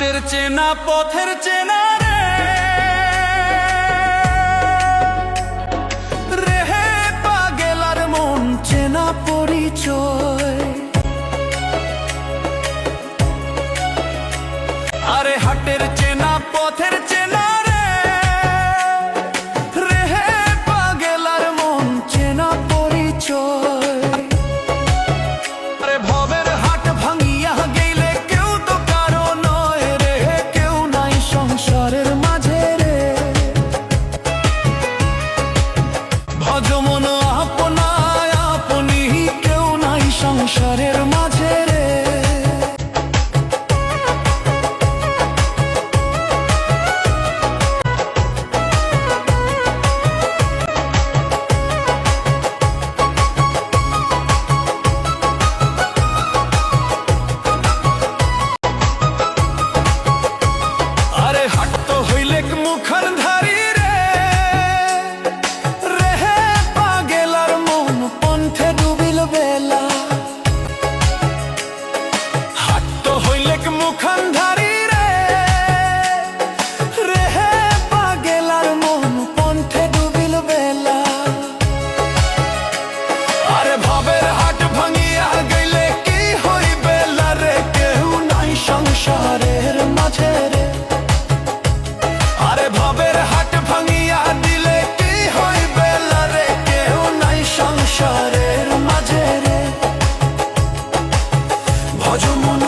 হাটের চেনা পথের চেনা রে রেহে পাগেলার মন চেনা পরিচয়। আরে হাটের চেনা পথের চেনা রে রেহে পাগেলার মন চেনা পরিচয়। আরে ভবের হাট ভাঙিয়া গেলে কেউ তো কারো নয় রে, কেউ নাই সংসারের মাঝে রে। ভজ মন আপনায় আপনি, কেউ নাই সংসারের মাঝে রে। মুখর ধারি রে রেহে পাগেলার মন পন্থে ডুবিল বেলা। হাট তো হইলেক মুখর ধারি রে রেহে পাগেলার মন পন্থে ডুবিল বেলা। আরে ভবের হাট ভাঙিয়া গেলে কি হইবে রে, কেউ নাই সংসারের মাঝে রে। আরে ভবের হাট ভাঙিয়া দিলে কি হইবে রে, কেউ নাই সংসারের মাঝে রে। ভজ মন